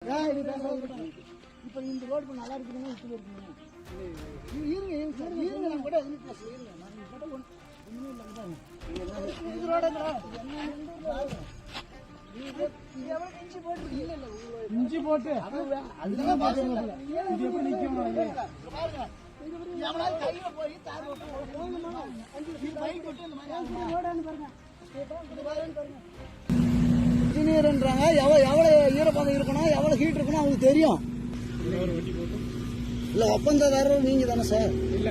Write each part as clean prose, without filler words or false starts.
இப்ப இந்த ரோடு நல்லா இருக்குதுன்னா இப்படி இருக்குங்க. இருங்க நான் கூட எதுவும் பேசல. நான் கூட ஒண்ணுமே இல்லைங்க. இது ரோடு இஞ்சி போட்டு அதுதான் பாருங்க. இது எப்படி நிக்கும் பாருங்க. கையில போய் தார் இன்ஜினியர்ன்றாங்க. எவ்வளவு ஈரப்பதம் இருக்கணும், எவ்வளவு ஹீட் இருக்கணும் அவங்களுக்கு தெரியும். இல்ல ஒப்பந்ததாரர் நீங்க தானே சார்? இல்ல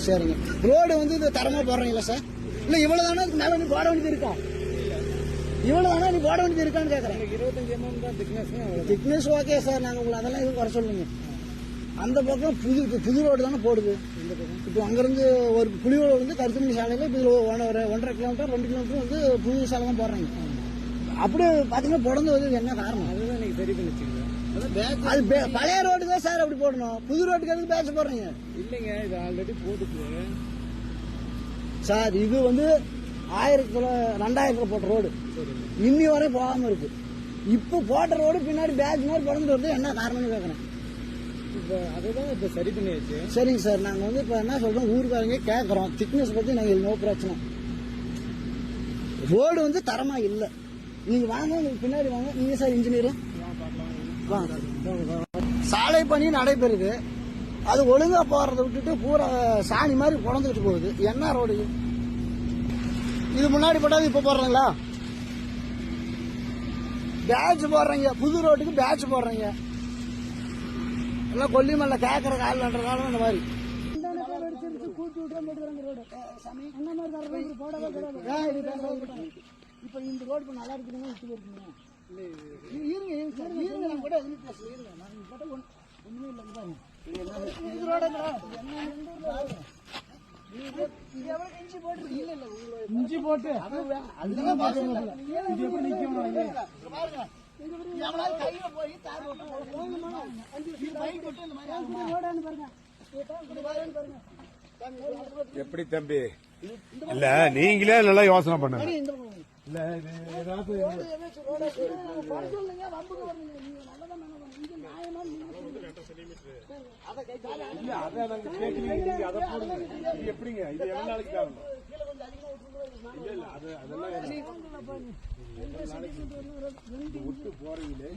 சரிங்க. ரோடு வந்து இது தரமா போடுறீங்களா சார்? இல்ல இவ்வளவுதானே மேல நீ போட வேண்டியது இருக்கா? இவ்வளவுதானா நீ போட வேண்டியது இருக்கான்னு கேக்குறேன். 25 mm தான் திக்னஸ். ஓகே சார், நாங்க உங்களை அதெல்லாம் எதுவும் குறை சொல்லுங்க. அந்த பக்கம் புது ரோடு தானே போடுது. இப்போ அங்கிருந்து ஒரு புலியோடு வந்து கருத்துமணி சாலையில இப்போ 1.5 கிலோமீட்டர் 2 கிலோமீட்டர் வந்து புது சாலை தான் போடுறாங்க. அப்படியே பாத்தீங்கன்னா தொடர்ந்து வந்து என்ன காரணம்? அதுதான் நீங்க சரி பண்ணிச்சுங்க. அது பழைய ரோடு தான் சார் அப்படி போடணும். புது ரோட்டுக்கு எதுக்கு பேச போடுறீங்க? இல்லைங்க, இது ஆல்ரெடி போட்டுக்கு சார். இது வந்து 2000 போட்ட ரோடு இன்னி வரை போகாம இருக்கு. இப்போ போட்ட ரோடு பின்னாடி பேட்ச் மாதிரி தொடர்ந்து வருது. என்ன காரணம்னு கேட்கறேன். இப்போ அதுதான் இப்போ சரி பண்ணியாச்சு. சரிங்க சார், நாங்கள் வந்து இப்போ என்ன சொல்றோம், ஊருக்காரங்க கேட்குறோம். திக்னஸ் பற்றி நாங்கள் நோ பிரச்சனை. ரோடு வந்து தரமா இல்லை. நீங்க வாங்க, உங்களுக்கு பின்னாடி வாங்க. நீங்க சார் இன்ஜினியர் வாங்க. சாலை பணி நடைபெறுது. அது ஒழுங்கா போறதை விட்டுட்டு பூரா சாணி மாதிரி குழந்துட்டு போகுது. என்ன ரோடு இது? முன்னாடி போட்டாது இப்ப போடுறீங்களா? பேட்ச் போடுறீங்க, புது ரோட்டுக்கு பேட்ச் போடுறீங்க. எல்லாம் கொல்லிமல்ல கேட்கற காலம் இந்த மாதிரி இப்ப இந்த ரோடு நல்லா இருக்குதுன்னா இப்படி இருக்குங்க. இருங்க நான் கூட எதுவும் பேசல. நான் கூட ஒண்ணுமே இல்லைங்க. இது ரோடு இஞ்சி போட்டு அதுதான் பாருங்க. இது எப்படி நிக்கும் பாருங்க. கையில போய் தார் எப்படி தம்பி? இல்ல நீங்களே நல்லா யோசனை பண்ணுங்க. இல்ல ஏதாவது எப்படிங்க இது எவ்வளவு நாளைக்கு ஆகணும்? இல்ல அதெல்லாம் விட்டு போறீங்களே.